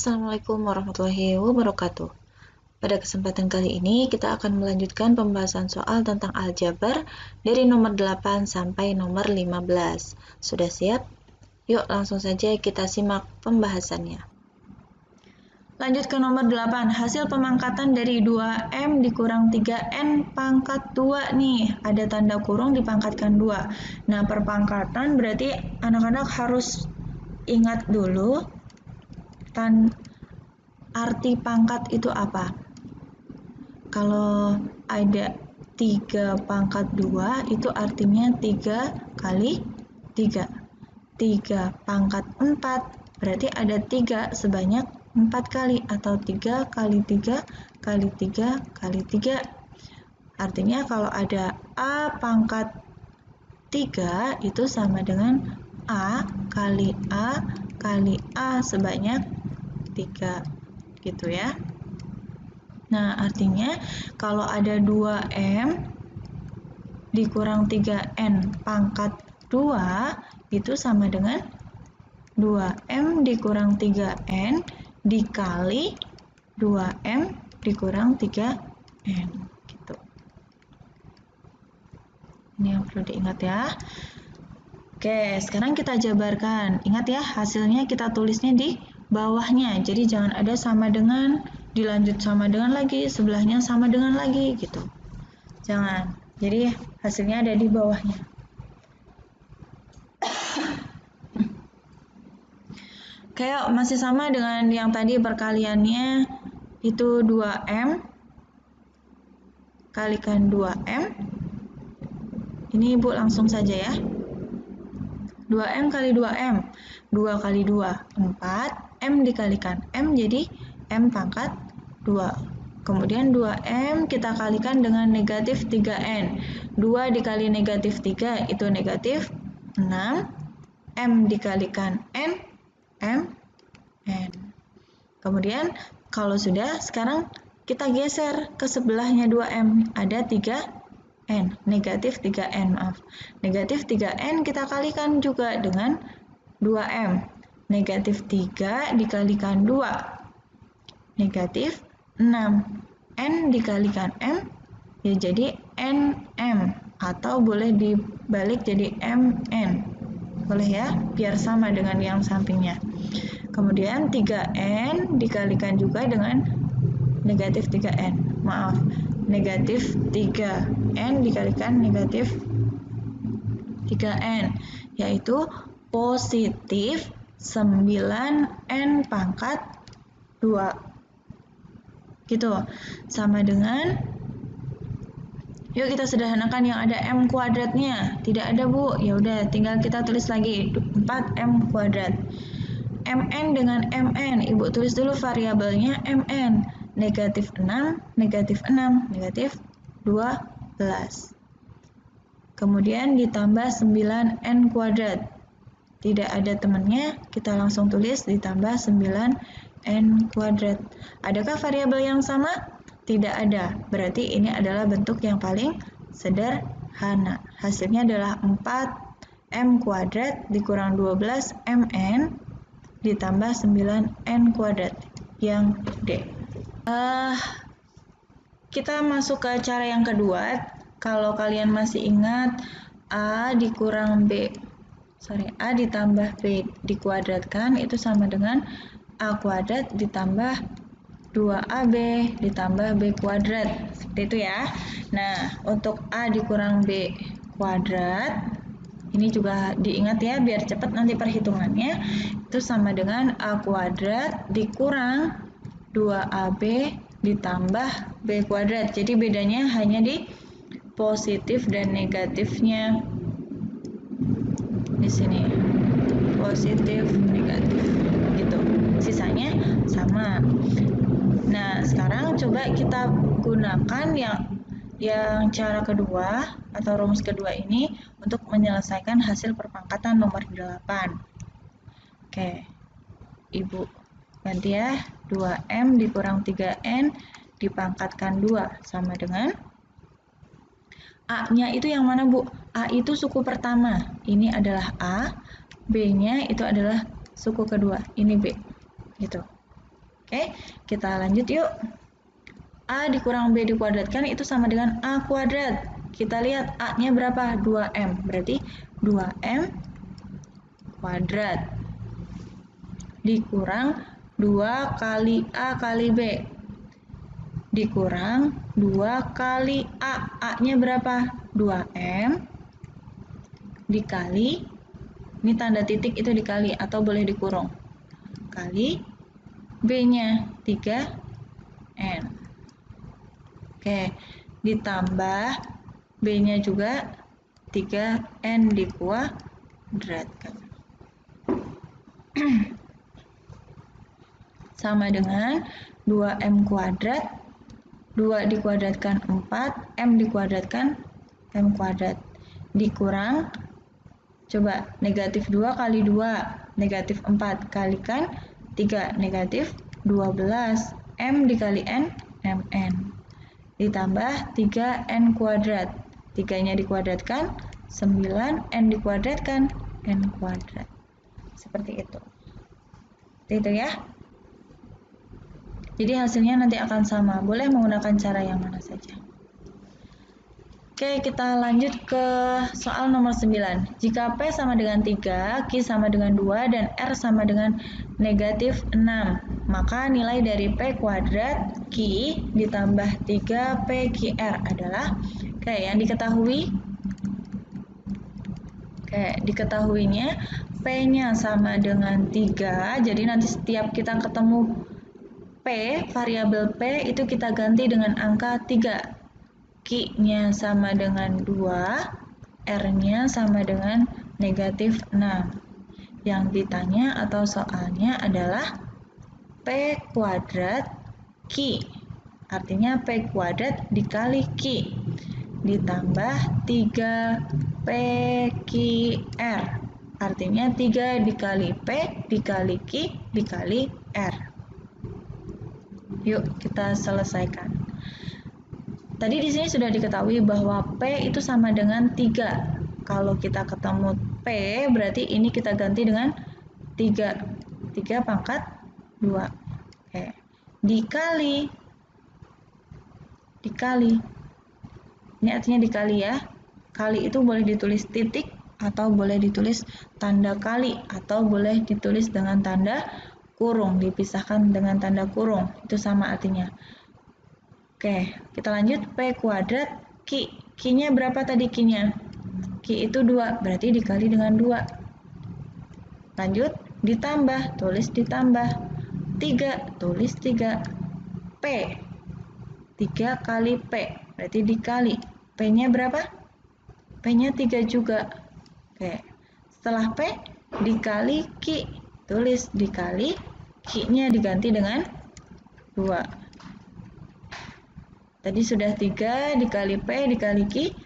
Assalamualaikum warahmatullahi wabarakatuh. Pada kesempatan kali ini kita akan melanjutkan pembahasan soal tentang aljabar dari nomor 8 sampai nomor 15. Sudah siap? Yuk langsung saja kita simak pembahasannya. Lanjut ke nomor 8, hasil pemangkatan dari 2M dikurang 3N pangkat 2 nih. Ada tanda kurung dipangkatkan 2. Nah, perpangkatan berarti anak-anak harus ingat dulu arti pangkat itu apa. Kalau ada 3 pangkat 2 itu artinya 3 kali 3. 3 pangkat 4 berarti ada 3 sebanyak 4 kali atau 3 kali 3 kali 3 kali 3. Artinya kalau ada A pangkat 3 itu sama dengan A kali A kali A sebanyak 3 gitu ya. Nah, artinya kalau ada 2M dikurang 3N pangkat 2 itu sama dengan 2M dikurang 3N dikali 2M dikurang 3N gitu. Ini yang perlu diingat ya. Oke, sekarang kita jabarkan. Ingat ya, hasilnya kita tulisnya di bawahnya. Jadi jangan ada sama dengan, dilanjut sama dengan lagi, sebelahnya sama dengan lagi gitu. Jangan. Jadi hasilnya ada di bawahnya. Kayak masih sama dengan yang tadi perkaliannya itu 2M kalikan 2M. Ini Ibu langsung saja ya. 2M kali 2M, 2 kali 2, 4, M dikalikan M jadi M pangkat 2. Kemudian 2M kita kalikan dengan negatif 3N. 2 dikali negatif 3 itu negatif 6. M dikalikan N, M, N. Kemudian kalau sudah, sekarang kita geser ke sebelahnya 2M, ada 3N, negatif 3N, maaf. Negatif 3N kita kalikan juga dengan 2M. Negatif 3 dikalikan 2, negatif 6. N dikalikan M, ya jadi NM, atau boleh dibalik jadi MN. Boleh ya, biar sama dengan yang sampingnya. Kemudian 3N dikalikan juga dengan negatif 3N, maaf, negatif 3N dikalikan negatif 3N, yaitu positif 9N pangkat 2. Gitu, sama dengan, yuk kita sederhanakan yang ada M kuadratnya. Tidak ada Bu, ya udah tinggal kita tulis lagi 4M kuadrat. MN dengan MN, Ibu tulis dulu variabelnya MN. Negatif 6, negatif 6, negatif 12. Kemudian ditambah 9N kuadrat. Tidak ada temannya, kita langsung tulis ditambah 9N kuadrat. Adakah variabel yang sama? Tidak ada. Berarti ini adalah bentuk yang paling sederhana. Hasilnya adalah 4M kuadrat dikurang 12MN ditambah 9N kuadrat yang D. Kita masuk ke cara yang kedua. Kalau kalian masih ingat, A dikurang B, A ditambah B dikuadratkan itu sama dengan A kuadrat ditambah 2AB ditambah B kuadrat. Seperti itu ya. Nah, untuk A dikurang B kuadrat, ini juga diingat ya biar cepat nanti perhitungannya, itu sama dengan A kuadrat dikurang 2AB ditambah B kuadrat. Jadi bedanya hanya di positif dan negatifnya. Di sini positif, negatif gitu. Sisanya sama. Nah, sekarang coba kita gunakan yang cara kedua atau rumus kedua ini untuk menyelesaikan hasil perpangkatan nomor 8. Oke. Ibu ganti ya, 2M dikurang 3N dipangkatkan 2 sama dengan A-nya itu yang mana Bu? A itu suku pertama, ini adalah A, B-nya itu adalah suku kedua, ini B gitu. Oke, kita lanjut yuk. A dikurang B dikuadratkan itu sama dengan A kuadrat. Kita lihat A-nya berapa? 2M. Berarti 2M kuadrat dikurang 2 kali A kali B dikurang 2 kali A. A-nya berapa? 2M dikali, ini tanda titik itu dikali atau boleh dikurung, kali B-nya 3N. Oke, ditambah B-nya juga 3N dikuadratkan. Sama dengan 2M kuadrat, 2 dikuadratkan 4, M dikuadratkan M kuadrat. Dikurang, coba negatif 2 kali 2, negatif 4 kalikan 3, negatif 12. M dikali N, MN. Ditambah 3N kuadrat, 3-nya dikuadratkan 9, N dikuadratkan N kuadrat. Seperti itu. Itu ya. Jadi hasilnya nanti akan sama, boleh menggunakan cara yang mana saja. Oke, kita lanjut ke soal nomor 9. Jika P sama dengan 3, Q sama dengan 2, dan R sama dengan negatif 6, maka nilai dari P kuadrat Q ditambah 3PQR adalah, yang diketahuinya P-nya sama dengan 3, jadi nanti setiap kita ketemu P, variabel P itu kita ganti dengan angka 3. Q-nya sama dengan 2, R-nya sama dengan negatif 6. Yang ditanya atau soalnya adalah P kuadrat Q. Artinya P kuadrat dikali Q ditambah 3PQR. Artinya 3 dikali P dikali Q dikali R. Yuk kita selesaikan. Tadi di sini sudah diketahui bahwa P itu sama dengan 3. Kalau kita ketemu P, berarti ini kita ganti dengan 3. 3 pangkat 2. Oke. Dikali. Ini artinya dikali ya. Kali itu boleh ditulis titik atau boleh ditulis tanda kali atau boleh ditulis dengan tanda kurung, dipisahkan dengan tanda kurung. Itu sama artinya. Oke, kita lanjut. P kuadrat Q. Q-nya berapa tadi Q-nya? Q itu 2, berarti dikali dengan 2. Lanjut, ditambah, tulis ditambah. 3, tulis 3. P. 3 kali P, berarti dikali. P-nya berapa? P-nya 3 juga. Oke, setelah P, dikali Q. Tulis dikali, Q-nya diganti dengan 2. Tadi sudah 3 dikali P dikali Q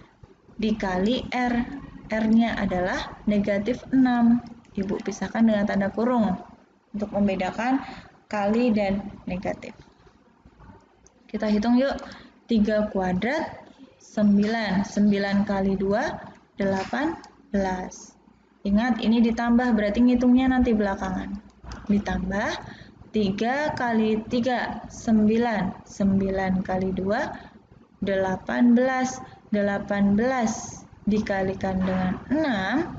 dikali R. R-nya adalah negatif 6. Ibu pisahkan dengan tanda kurung untuk membedakan kali dan negatif. Kita hitung yuk. 3 kuadrat 9. 9 kali 2 18. Ingat ini ditambah berarti ngitungnya nanti belakangan. Ditambah 3 kali 3, 9. 9 kali 2, 18. 18 dikalikan dengan 6,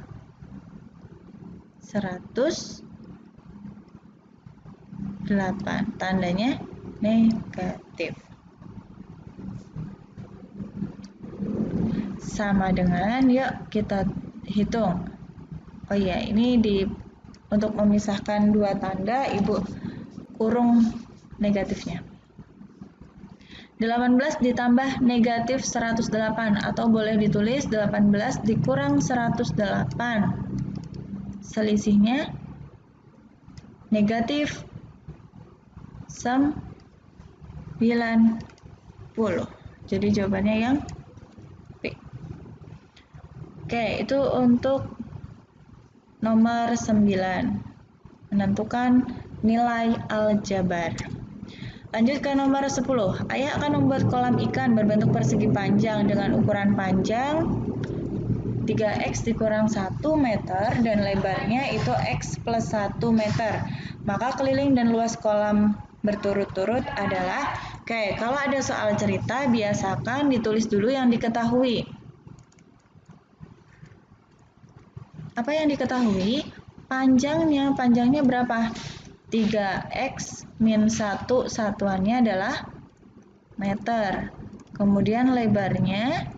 108. Tandanya negatif. Sama dengan, yuk kita hitung. Oh iya, ini untuk memisahkan dua tanda, Ibu kurung negatifnya. 18 ditambah negatif 108 atau boleh ditulis 18 dikurang 108. Selisihnya negatif 90. Jadi jawabannya yang B. Oke, itu untuk nomor 9. Menentukan nilai aljabar. Lanjut ke nomor 10. Ayah akan membuat kolam ikan berbentuk persegi panjang dengan ukuran panjang 3x dikurang 1 meter dan lebarnya itu x plus 1 meter. Maka keliling dan luas kolam berturut-turut adalah, oke, kalau ada soal cerita biasakan ditulis dulu yang diketahui. Apa yang diketahui? Panjangnya berapa? 3x min 1 satuannya adalah meter. Kemudian lebarnya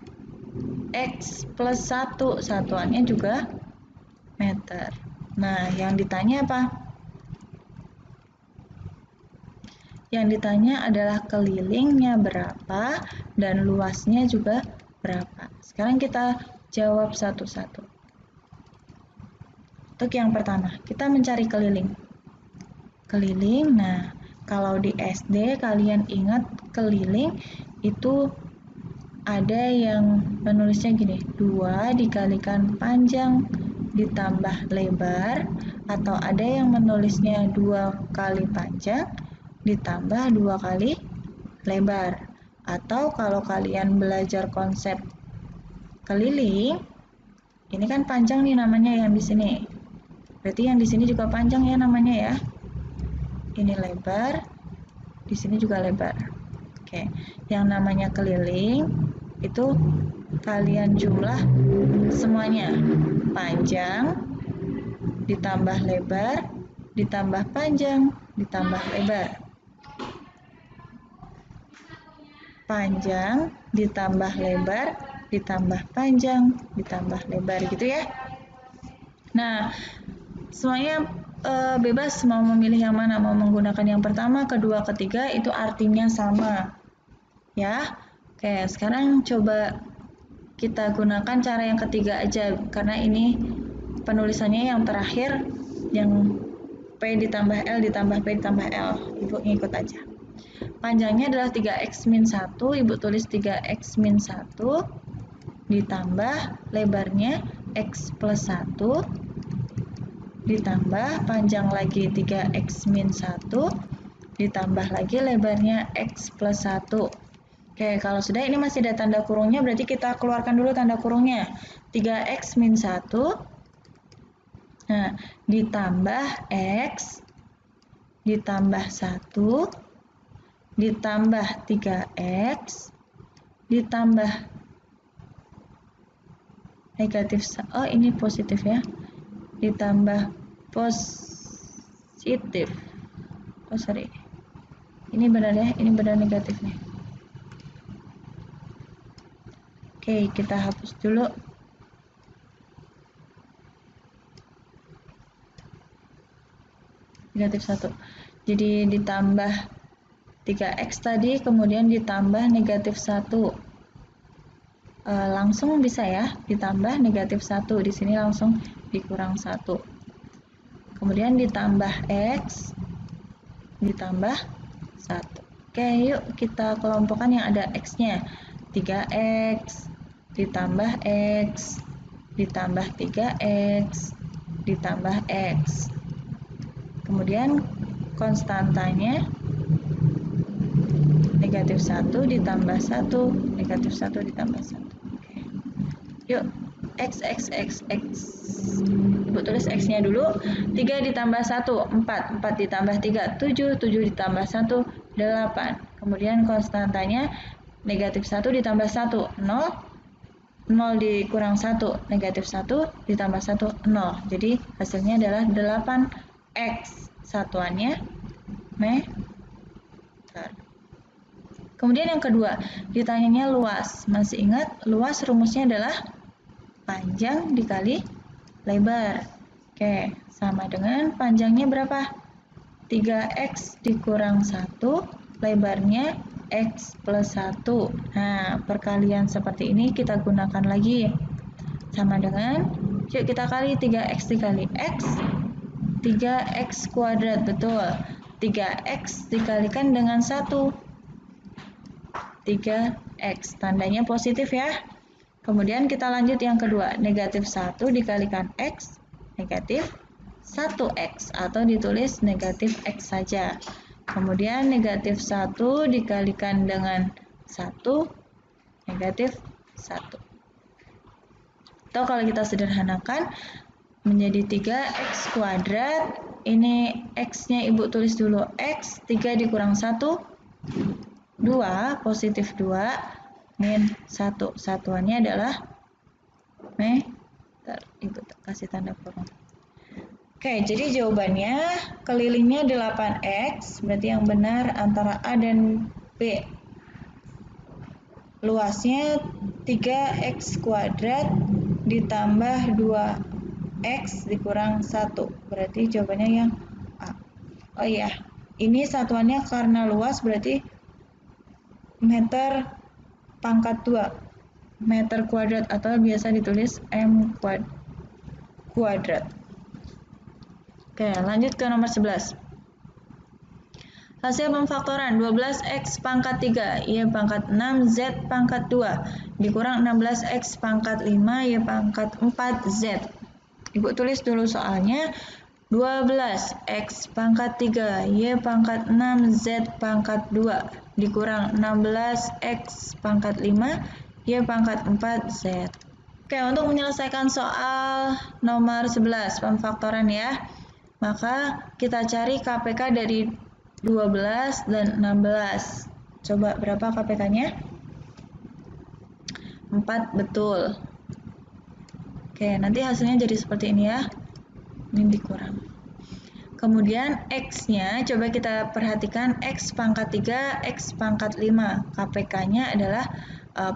x plus 1 satuannya juga meter. Nah, yang ditanya apa? Yang ditanya adalah kelilingnya berapa dan luasnya juga berapa. Sekarang kita jawab satu-satu. Untuk yang pertama, kita mencari keliling. Keliling, nah kalau di SD kalian ingat keliling itu ada yang menulisnya gini, 2 dikalikan panjang ditambah lebar, atau ada yang menulisnya 2 kali panjang ditambah 2 kali lebar. Atau kalau kalian belajar konsep keliling, ini kan panjang nih namanya yang di sini. Berarti yang di sini juga panjang ya namanya ya. Ini lebar, di sini juga lebar. Oke, yang namanya keliling itu kalian jumlah semuanya. Panjang ditambah lebar ditambah panjang ditambah lebar. Panjang ditambah lebar ditambah panjang ditambah lebar gitu ya. Nah, semuanya bebas mau memilih yang mana, mau menggunakan yang pertama, kedua, ketiga, itu artinya sama ya. Oke, sekarang coba kita gunakan cara yang ketiga aja karena ini penulisannya yang terakhir, yang P ditambah L ditambah P ditambah L. Ibu ngikut aja. Panjangnya adalah 3x min 1, Ibu tulis 3x min 1 ditambah lebarnya x plus 1 ditambah panjang lagi 3x min 1 ditambah lagi lebarnya x plus 1. Oke, kalau sudah ini masih ada tanda kurungnya, berarti kita keluarkan dulu tanda kurungnya. 3x min 1 nah, ditambah x ditambah 1 ditambah 3x ditambah negatif, oh ini positif ya, ditambah positif, oh sorry, ini benar ya, ini benar negatifnya. Oke, kita hapus dulu. Negatif 1, jadi ditambah 3x tadi, kemudian ditambah negatif 1. Langsung bisa ya, ditambah negatif 1. Di sini langsung dikurang 1. Kemudian ditambah x, ditambah 1. Oke, yuk kita kelompokkan yang ada x-nya. 3x, ditambah x, ditambah 3x, ditambah x. Kemudian konstantanya negatif 1 ditambah 1, negatif 1 ditambah 1. Oke. Yuk, x. Ibu tulis x-nya dulu. 3 ditambah 1, 4. 4 ditambah 3, 7. 7 ditambah 1, 8. Kemudian konstantanya negatif 1 ditambah 1, 0. 0 dikurang 1, negatif 1 ditambah 1, 0. Jadi hasilnya adalah 8x. Satuannya meter. Kemudian yang kedua, ditanyanya luas. Masih ingat luas rumusnya adalah panjang dikali lebar. Oke, sama dengan panjangnya berapa? 3x dikurang 1, lebarnya x plus 1. Nah, perkalian seperti ini kita gunakan lagi. Sama dengan, yuk kita kali 3x dikali x, 3x kuadrat, betul. 3x dikalikan dengan 1. 3x, tandanya positif ya. Kemudian kita lanjut yang kedua, negatif 1 dikalikan x, negatif 1x, atau ditulis negatif x saja. Kemudian negatif 1 dikalikan dengan 1, negatif 1. Atau kalau kita sederhanakan, menjadi 3x kuadrat, ini X-nya Ibu tulis dulu. X, 3 dikurang 1, 2, positif 2, min 1. Satuannya adalah meter. Ibu kasih tanda kurung. Oke, jadi jawabannya kelilingnya 8X, berarti yang benar antara A dan B. Luasnya 3X kuadrat ditambah 2X dikurang 1, berarti jawabannya yang A. Oh iya, ini satuannya karena luas berarti meter pangkat 2, meter kuadrat atau biasa ditulis M kuadrat. Oke, lanjut ke nomor 11. Hasil pemfaktoran 12X pangkat 3, Y pangkat 6, Z pangkat 2, dikurang 16X pangkat 5, Y pangkat 4, Z. Ibu tulis dulu soalnya. 12X pangkat 3, Y pangkat 6, Z pangkat 2, dikurang 16X pangkat 5, Y pangkat 4, Z. Oke, untuk menyelesaikan soal nomor 11, pemfaktoran ya, maka kita cari KPK dari 12 dan 16. Coba berapa KPK-nya? 4, betul. Oke, nanti hasilnya jadi seperti ini ya. Ini dikurang. Kemudian X-nya, coba kita perhatikan X pangkat 3, X pangkat 5. KPK-nya adalah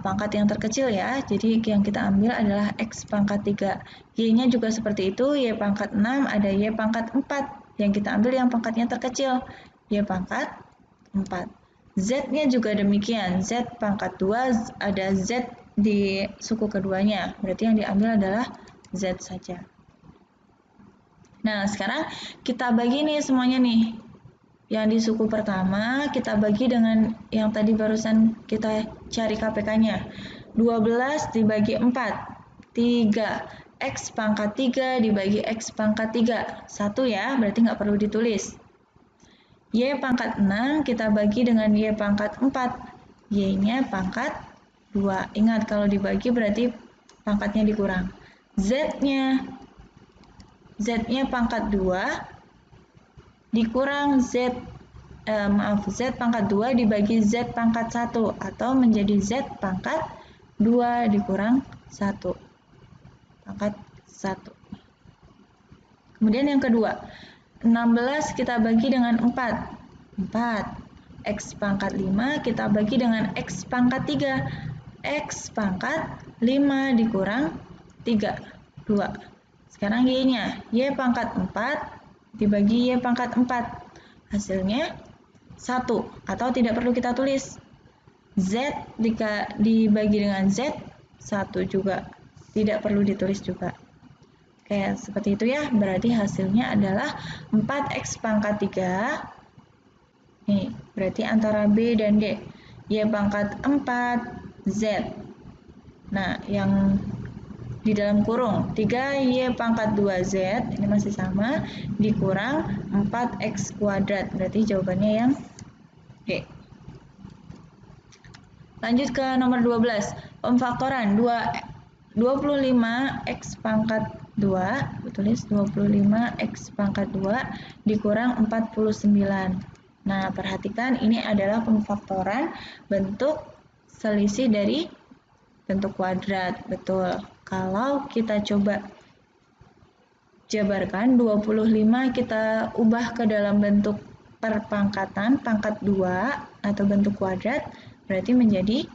pangkat yang terkecil ya. Jadi yang kita ambil adalah X pangkat 3. Y-nya juga seperti itu, Y pangkat 6, ada Y pangkat 4. Yang kita ambil yang pangkatnya terkecil, Y pangkat 4. Z-nya juga demikian, Z pangkat 2, ada Z di suku keduanya. Berarti yang diambil adalah Z saja. Nah, sekarang kita bagi nih semuanya nih. Yang di suku pertama kita bagi dengan yang tadi barusan kita cari KPK-nya. 12 dibagi 4, 3. X pangkat 3 dibagi X pangkat 3. 1 ya, berarti nggak perlu ditulis. Y pangkat 6 kita bagi dengan Y pangkat 4. Y-nya pangkat 2. Ingat kalau dibagi berarti pangkatnya dikurang. Z-nya pangkat 2 dikurang Z pangkat 2 dibagi Z pangkat 1 atau menjadi Z pangkat 2 dikurang 1 pangkat 1. Kemudian yang kedua, 16 kita bagi dengan 4. X pangkat 5 kita bagi dengan X pangkat 3. X pangkat 5 dikurang 3, 2. Sekarang Y-nya, Y pangkat 4 dibagi Y pangkat 4. Hasilnya 1, atau tidak perlu kita tulis. Z dibagi dengan Z, 1 juga. Tidak perlu ditulis juga. Oke, seperti itu ya. Berarti hasilnya adalah 4X pangkat 3. Nih, berarti antara B dan D. Y pangkat 4, Z. Nah, yang di dalam kurung 3Y pangkat 2Z, ini masih sama, dikurang 4X kuadrat, berarti jawabannya yang D. Lanjut ke nomor 12, pemfaktoran 25X pangkat 2, tulis 25X pangkat 2 dikurang 49. Nah, perhatikan ini adalah pemfaktoran bentuk selisih dari bentuk kuadrat, betul. Kalau kita coba jabarkan 25 kita ubah ke dalam bentuk perpangkatan pangkat 2 atau bentuk kuadrat, berarti menjadi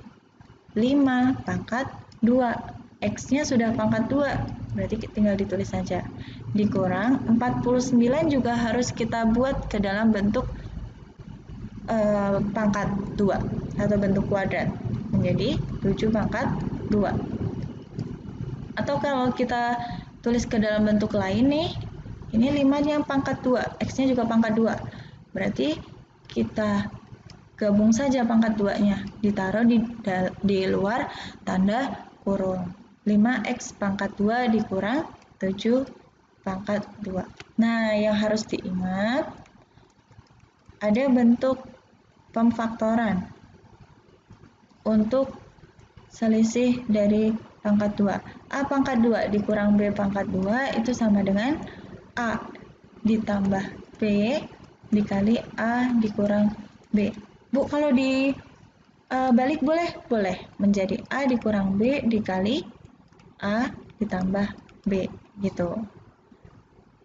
5 pangkat 2. X-nya sudah pangkat 2, berarti tinggal ditulis saja. Dikurang 49 juga harus kita buat ke dalam bentuk pangkat 2 atau bentuk kuadrat, menjadi 7 pangkat 2. Atau kalau kita tulis ke dalam bentuk lain nih, ini 5 yang pangkat 2, X-nya juga pangkat 2. Berarti kita gabung saja pangkat 2-nya, ditaruh di luar tanda kurung. 5X pangkat 2 dikurang 7 pangkat 2. Nah, yang harus diingat, ada bentuk pemfaktoran untuk selisih dari pangkat 2. A pangkat 2 dikurang B pangkat 2 itu sama dengan A ditambah B dikali A dikurang B. Bu, kalau di balik boleh? Boleh. Menjadi A dikurang B dikali A ditambah B, gitu.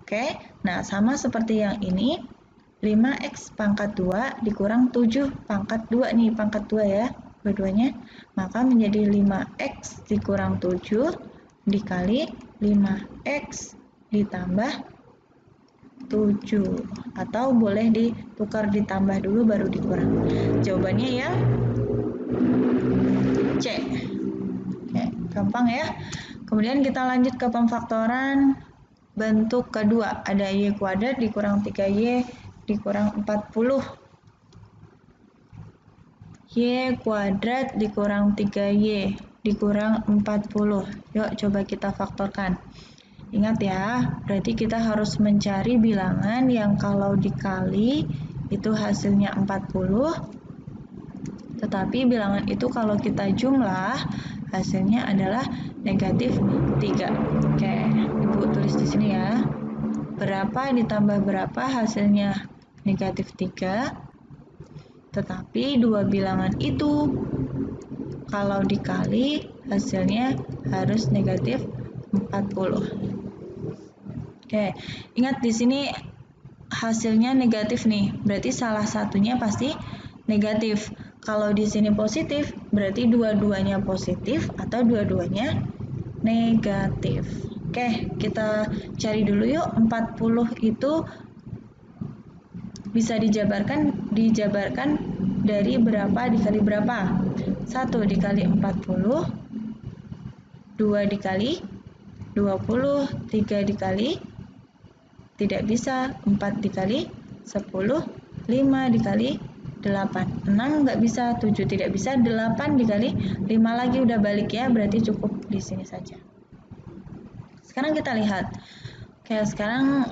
Oke, nah sama seperti yang ini, 5x pangkat 2 dikurang 7 pangkat 2 nih, pangkat 2 ya, dua-duanya. Maka menjadi 5x dikurang 7 dikali 5x ditambah 7. Atau boleh ditukar ditambah dulu baru dikurang. Jawabannya yang C. Oke, gampang ya. Kemudian kita lanjut ke pemfaktoran bentuk kedua. Ada Y kuadrat dikurang 3Y dikurang 40. Y kuadrat dikurang 3Y dikurang 40. Yuk coba kita faktorkan. Ingat ya, berarti kita harus mencari bilangan yang kalau dikali itu hasilnya 40. Tetapi bilangan itu kalau kita jumlah hasilnya adalah negatif 3. Oke, Ibu tulis di sini ya. Berapa ditambah berapa hasilnya negatif 3. Tetapi dua bilangan itu kalau dikali hasilnya harus negatif 40. Oke, ingat di sini hasilnya negatif nih. Berarti salah satunya pasti negatif. Kalau di sini positif, berarti dua-duanya positif atau dua-duanya negatif. Oke, kita cari dulu yuk. 40 itu bisa dijabarkan dari berapa dikali berapa? 1 dikali 40, 2 dikali 20, 3 dikali tidak bisa, 4 dikali 10, 5 dikali 8, 6 nggak bisa, 7 tidak bisa, 8 dikali 5 lagi udah balik ya, berarti cukup di sini saja. Sekarang kita lihat. Oke, sekarang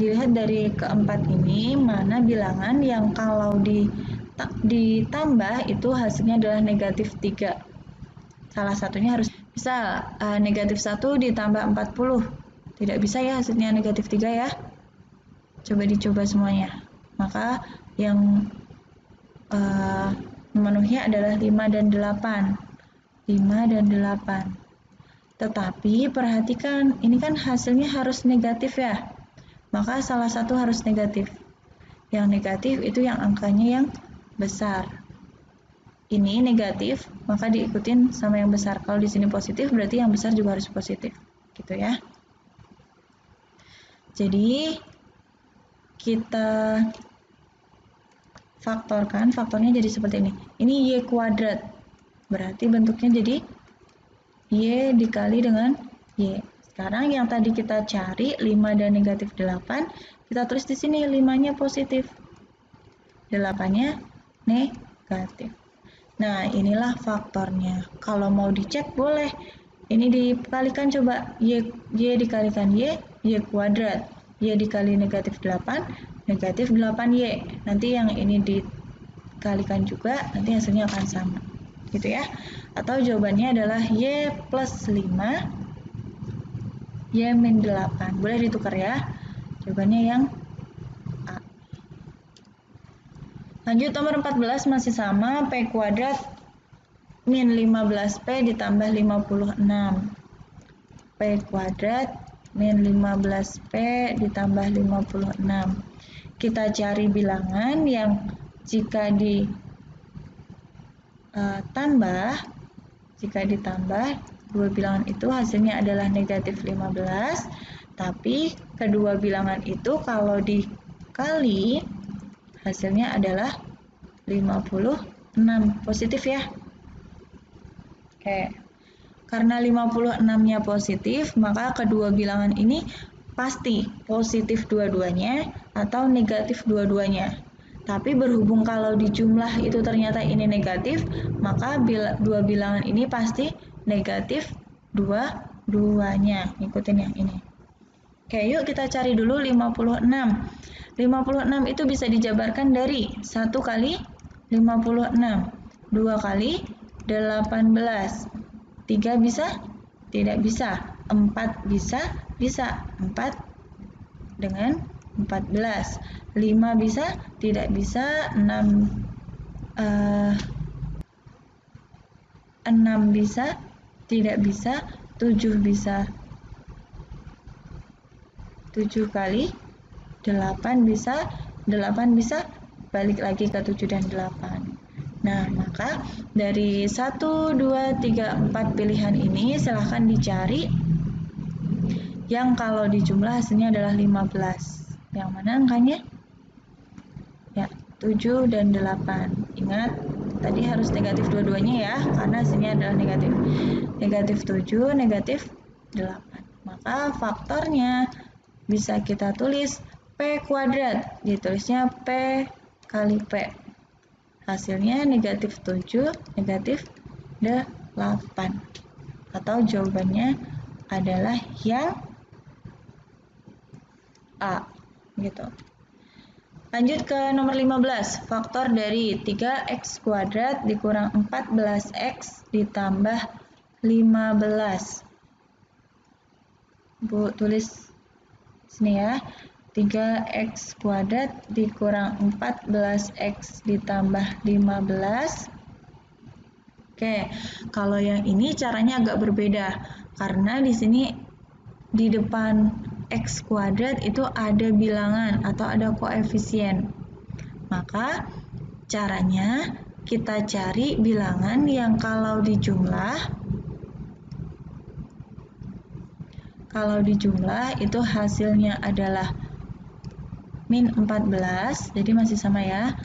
dilihat dari keempat ini, mana bilangan yang kalau ditambah itu hasilnya adalah negatif 3. Salah satunya harus bisa negatif 1 ditambah 40. Tidak bisa ya hasilnya negatif 3 ya. Coba dicoba semuanya. Maka yang memenuhi adalah 5 dan 8. 5 dan 8. Tetapi perhatikan, ini kan hasilnya harus negatif ya. Maka salah satu harus negatif. Yang negatif itu yang angkanya yang besar. Ini negatif, maka diikutin sama yang besar. Kalau di sini positif, berarti yang besar juga harus positif. Gitu ya. Jadi, kita faktorkan, faktornya jadi seperti ini. Ini Y kuadrat. Berarti bentuknya jadi Y dikali dengan Y. Sekarang yang tadi kita cari 5 dan negatif 8, kita tulis di sini 5-nya positif, 8-nya negatif. Nah, inilah faktornya. Kalau mau dicek boleh. Ini dikalikan coba. Y dikalikan Y kuadrat. Y dikali negatif 8, negatif 8Y. Nanti yang ini dikalikan juga, nanti hasilnya akan sama. Gitu ya. Atau jawabannya adalah Y plus 5, Y min 8. Boleh ditukar ya. Jawabannya yang A. Lanjut nomor 14 masih sama, P kuadrat min 15P ditambah 56. P kuadrat min 15P ditambah 56. Kita cari bilangan yang jika ditambah dua bilangan itu hasilnya adalah negatif 15, tapi kedua bilangan itu kalau dikali hasilnya adalah 56, positif ya. Oke, karena 56-nya positif, maka kedua bilangan ini pasti positif dua-duanya atau negatif dua-duanya. Tapi berhubung kalau di jumlah itu ternyata ini negatif, maka dua bilangan ini pasti negatif dua-duanya. Ikutin yang ini. Oke, yuk kita cari dulu 56. 56 itu bisa dijabarkan dari 1 kali 56, 2 kali 18. 3 bisa? Tidak bisa. 4 bisa? Bisa. 4 dengan 14. 5 bisa? Tidak bisa. 6 bisa? Tidak bisa. 7 bisa? 7 kali 8 bisa? 8 bisa? Balik lagi ke 7 dan 8. Nah, maka dari 1, 2, 3, 4 pilihan ini silahkan dicari yang kalau dijumlah hasilnya adalah 15. Yang mana angkanya? Ya, 7 dan 8. Ingat, tadi harus negatif dua-duanya ya, karena hasilnya adalah negatif. Negatif 7, negatif 8. Maka faktornya bisa kita tulis P kuadrat. Ditulisnya P kali P. Hasilnya negatif 7, negatif 8. Atau jawabannya adalah yang A. Gitu. Lanjut ke nomor 15. Faktor dari 3x kuadrat dikurang 14x ditambah 15. Bu tulis sini ya. 3x kuadrat dikurang 14x ditambah 15. Oke, kalau yang ini caranya agak berbeda karena di sini di depan x kuadrat itu ada bilangan atau ada koefisien. Maka caranya kita cari bilangan yang kalau dijumlah itu hasilnya adalah min 14, jadi masih sama ya,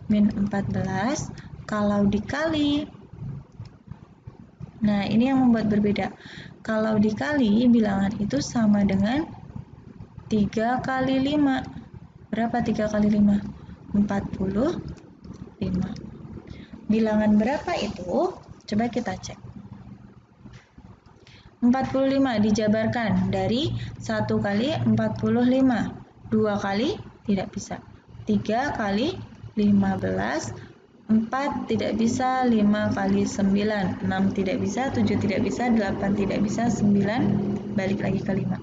min 14. Kalau dikali, nah ini yang membuat berbeda. Kalau dikali, bilangan itu sama dengan 3 kali 5. Berapa 3 kali 5? 45. Bilangan berapa itu? Coba kita cek. 45 dijabarkan dari 1 kali 45. 2 kali tidak bisa. 3 kali 15. 4 tidak bisa. 5 kali 9. 6 tidak bisa. 7 tidak bisa. 8 tidak bisa. 9 balik lagi ke 5.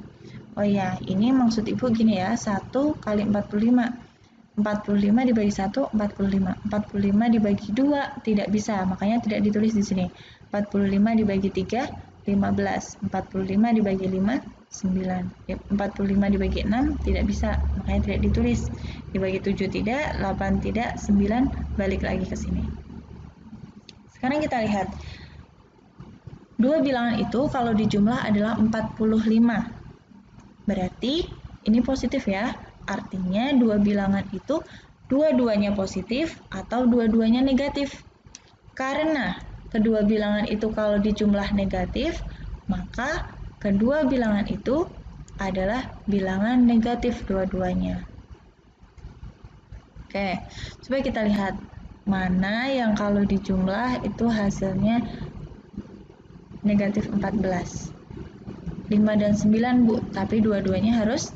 Oh ya, ini maksud ibu gini ya. 1 kali 45. 45 dibagi 1, 45. 45 dibagi 2 tidak bisa. Makanya tidak ditulis di sini. 45 dibagi 3, 15. 45 dibagi 5, 9. 45 dibagi 6 tidak bisa, makanya tidak ditulis. Dibagi 7 tidak, 8 tidak, 9 balik lagi ke sini. Sekarang kita lihat. Dua bilangan itu kalau dijumlah adalah 45. Berarti ini positif ya. Artinya dua bilangan itu dua-duanya positif atau dua-duanya negatif. Karena kedua bilangan itu kalau dijumlah negatif, maka kedua bilangan itu adalah bilangan negatif dua-duanya. Oke, coba kita lihat mana yang kalau dijumlah itu hasilnya negatif 14. 5 dan 9 Bu, tapi dua-duanya harus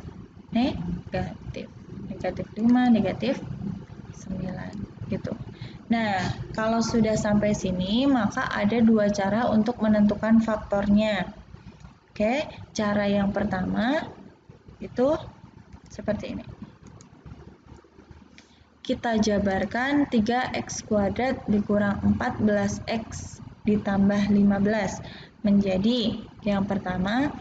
negatif. Negatif 5, negatif 9 gitu. Nah, kalau sudah sampai sini, maka ada dua cara untuk menentukan faktornya. Oke, cara yang pertama itu seperti ini. Kita jabarkan 3x kuadrat dikurang 14x ditambah 15 menjadi yang pertama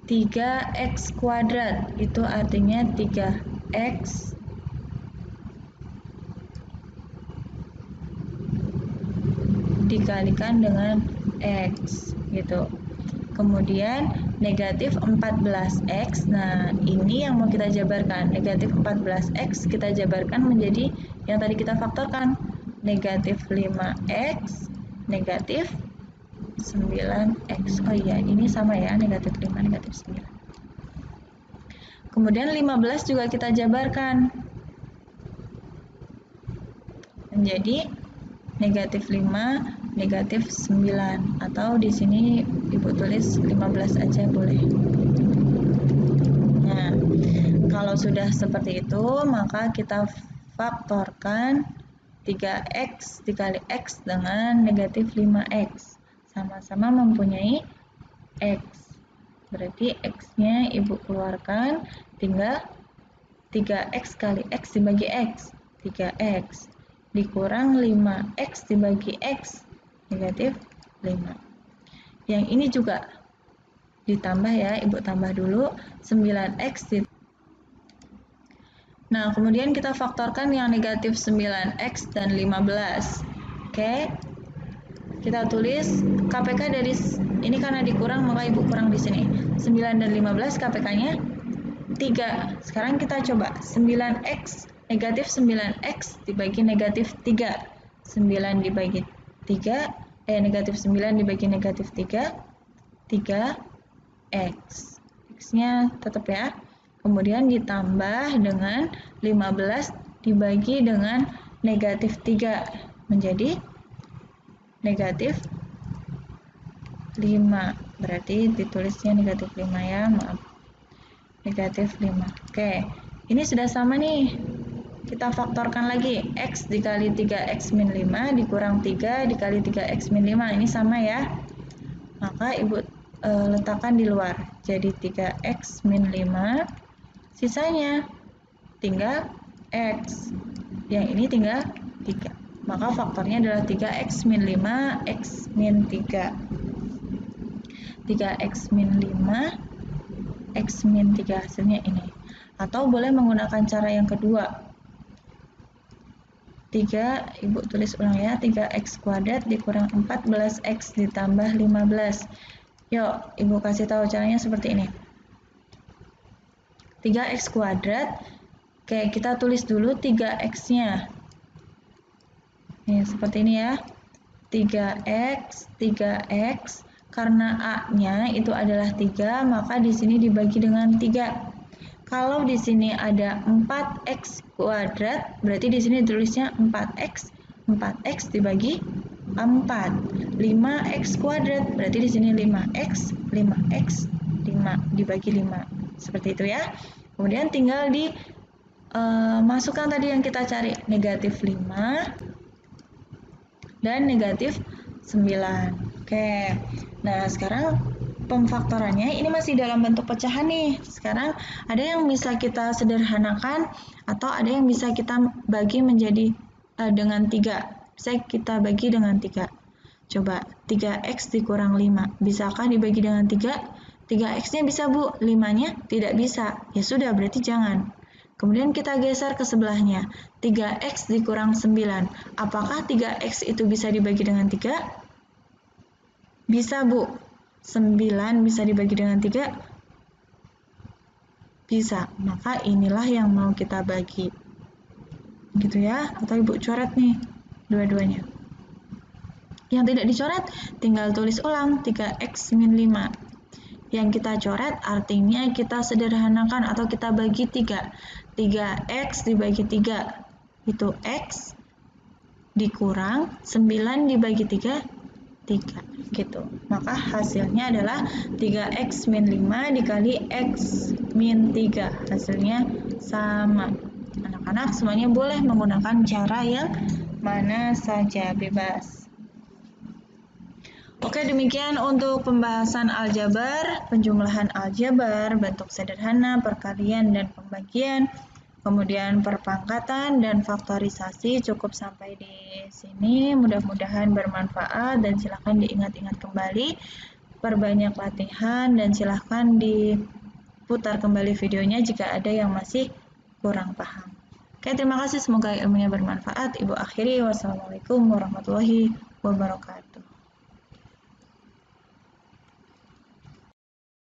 3x kuadrat, itu artinya 3x dikalikan dengan x gitu. Kemudian negatif 14x. Nah, ini yang mau kita jabarkan. Negatif 14x kita jabarkan menjadi yang tadi kita faktorkan. Negatif 5x, negatif 9x. Oh iya, ini sama ya, negatif 5, negatif 9. Kemudian 15 juga kita jabarkan menjadi negatif 5, negatif 9, atau di sini Ibu tulis 15 aja boleh. Nah, kalau sudah seperti itu, maka kita faktorkan 3x dikali x dengan negatif 5x. Sama-sama mempunyai x. Berarti x-nya Ibu keluarkan, tinggal 3x kali x dibagi x, 3x. Dikurang 5x dibagi x, negatif 5. Yang ini juga ditambah ya, Ibu tambah dulu 9x. Nah, kemudian kita faktorkan yang negatif 9x dan 15. Oke. Kita tulis KPK dari ini karena dikurang maka Ibu kurang di sini. 9 dan 15 KPK-nya 3. Sekarang kita coba 9x, negatif 9x dibagi negatif 3. 9 dibagi 3, negatif 9 dibagi negatif 3, 3x. X-nya tetap ya. Kemudian ditambah dengan 15 dibagi dengan negatif 3 menjadi negatif 5. Berarti ditulisnya negatif 5 ya, maaf. Negatif 5. Oke, ini sudah sama nih. Kita faktorkan lagi. X dikali 3x min 5 dikurang 3 dikali 3x min 5. Ini sama ya. Maka Ibu letakkan di luar. Jadi 3x min 5. Sisanya tinggal x. Yang ini tinggal 3. Maka faktornya adalah 3x min 5, x min 3. 3x min 5, x min 3, hasilnya ini. Atau boleh menggunakan cara yang kedua. 3, Ibu tulis ulang ya, 3x kuadrat dikurang 14x ditambah 15. Yuk, Ibu kasih tahu caranya seperti ini. 3x kuadrat, oke kita tulis dulu 3x-nya. Nih, seperti ini ya. 3x, 3x, karena A-nya itu adalah 3, maka di sini dibagi dengan 3. Kalau di sini ada 4x kuadrat, berarti di sini tulisnya 4x, 4x dibagi 4. 5x kuadrat, berarti di sini 5x, 5x, 5 dibagi 5. Seperti itu ya. Kemudian tinggal di masukkan tadi yang kita cari, negatif 5 dan negatif 9. Oke. Nah, sekarang pemfaktorannya ini masih dalam bentuk pecahan nih. Sekarang ada yang bisa kita sederhanakan atau ada yang bisa kita bagi menjadi dengan 3. Bisa kita bagi dengan 3. Coba 3x dikurang 5. Bisakah dibagi dengan 3? 3x-nya bisa Bu, 5-nya tidak bisa. Ya sudah, berarti jangan. Kemudian kita geser ke sebelahnya. 3x dikurang 9. Apakah 3x itu bisa dibagi dengan 3? Bisa Bu. 9 bisa dibagi dengan 3? Bisa. Maka inilah yang mau kita bagi. Gitu ya. Atau Ibu coret nih dua-duanya. Yang tidak dicoret, tinggal tulis ulang 3x min 5. Yang kita coret artinya kita sederhanakan atau kita bagi 3. 3x dibagi 3 itu x dikurang 9 dibagi 3, 3 gitu. Maka hasilnya adalah 3x min 5 dikali x min 3. Hasilnya sama. Anak-anak semuanya boleh menggunakan cara yang mana saja, bebas. Oke, demikian untuk pembahasan aljabar, penjumlahan aljabar, bentuk sederhana, perkalian dan pembagian, kemudian perpangkatan dan faktorisasi. Cukup sampai di sini. Mudah-mudahan bermanfaat dan silahkan diingat-ingat kembali, perbanyak latihan dan silahkan diputar kembali videonya jika ada yang masih kurang paham. Oke, terima kasih. Semoga ilmunya bermanfaat. Ibu akhiri. Wassalamualaikum warahmatullahi wabarakatuh.